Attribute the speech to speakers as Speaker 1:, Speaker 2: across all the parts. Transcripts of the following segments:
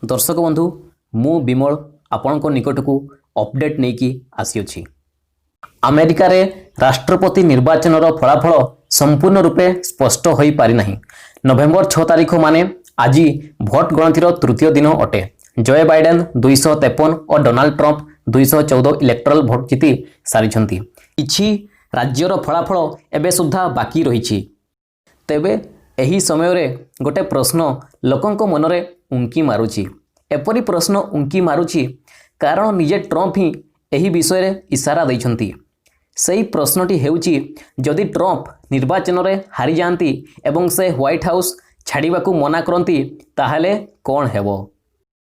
Speaker 1: दर्शक बंधु मु विमल आपण निकट को अपडेट नहीं कि आसी अमेरिका रे राष्ट्रपति निर्वाचन फलाफल संपूर्ण रूपे स्पष्ट हो पारि नहीं। नवेम्बर 6 तारिख माने आज भोट गणतिर तृतीय दिन अटे। जो बाइडेन 253 और डोनाल्ड ट्रंप 214 इलेक्टोरल भोट जीति सारी। किछि राज्यर फलाफल एबे सुधा बाकी रही। तेबे एही समय रे गोटे प्रश्न लोकंक मनरे उंकी मारुची। एपरी प्रश्न उंकी मारुची कारण निजे ट्रंप ही एही विषय रे इशारा दैछंती। सही प्रश्नटी हेउची जदि ट्रंप निर्वाचन रे हारि जांती एवं से व्हाइट हाउस छाड़ीबा को मना करंती ताहले कोन हेबो।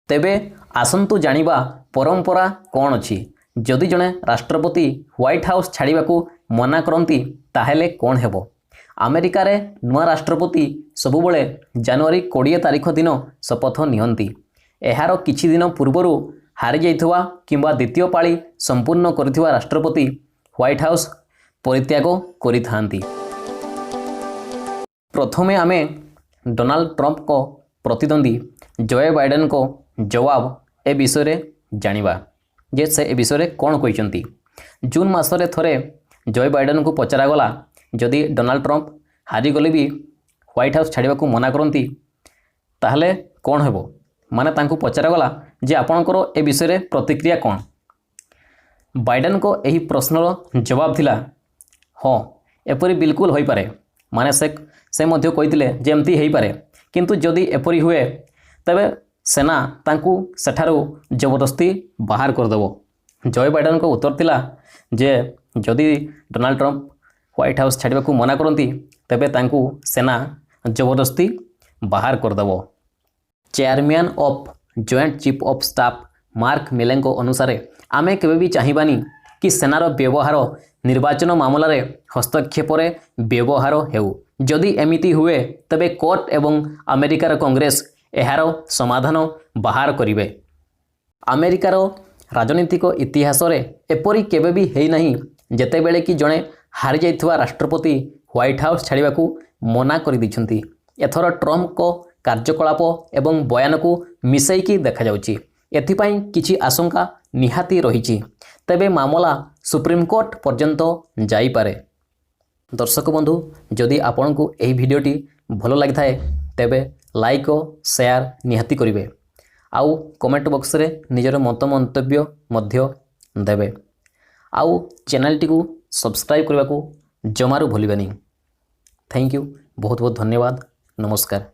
Speaker 1: तेबे आसंतु जानिबा परंपरा कोन अछि। जदि जने राष्ट्रपति व्हाइट हाउस छाड़ीबा को मना करंती ताहले कोन हेबो। अमेरिका रे नुआ राष्ट्रपति सबुबले जनवरी 20 तारिख दिन शपथ नियंती। एहार किछि दिन पूर्वरु हारि जाइथवा किंबा द्वितीय पाଳି संपूर्ण करिथवा राष्ट्रपति व्हाइट हाउस परित्याग करिथांती। प्रथमे आमे डोनाल्ड ट्रंप को प्रतिद्वंदी जो बाइडेन को जवाब ए विषय रे जानिबा जे से ए विषय रे कोन कहिसंती। जून मासरे थरे जो बाइडेन को पचरा गला जदि डोनाल्ड ट्रंप हारी गले भी व्हाइट हाउस छाड़ीबा को मना करंती ताहले कोन हेबो। माने तांको पचरा गला जे आपणकर ए विषय रे प्रतिक्रिया कोन। बाइडेन को एही प्रश्नर जवाब थिला हाँ एपरी बिल्कुल होई पारे। माने से मध्य कहिथिले जे एमती हेई पारे किंतु जदि एपरी हुए तबे सेना तांको सेठारो जबरदस्ती बाहर कर देबो। जो बाइडेन को उत्तर थिला जे जदि डोनाल्ड ट्रंप व्हाइट हाउस छाड़ीबा को मना करंती तबे तांको सेना जबरदस्ती बाहर कर देबो। Chairman of joint chief of staff Mark मिलेंको अनुसार आमे केबे भी चाहिबानी कि सेनार व्यवहार निर्वाचन मामला रे हस्तक्षेप रे व्यवहार हेउ। जदि एमिति हुए तबे कोर्ट एवं अमेरिकार कांग्रेस एहार समाधान बाहर करिवे। अमेरिकार राजनीतिक इतिहास रे एपरी केबे भी हेई नहीं जेते बेले कि जणे हारि जाइथवा राष्ट्रपति व्हाइट हाउस छाड़ीबा को मना कर दैछंती। एथर ट्रंप को कार्यकलाप एवं बयान को मिसैकी देखा जाउची। एथिपाई किछि आशंका निहाती रहिछि। तेबे मामला सुप्रीम कोर्ट पर्यंत जाई पारे। दर्शक बंधु जदि आपन को एही भिडियोटी भलो लागि थाए तेबे लाइक और शेयर निहाती करिवे। आउ कमेंट बॉक्स रे निजर मंतव्य मध्य देबे। आउ चैनल टी को सब्सक्राइब करने को जमारू भूलिबेनी। थैंक यू बहुत बहुत धन्यवाद। नमस्कार।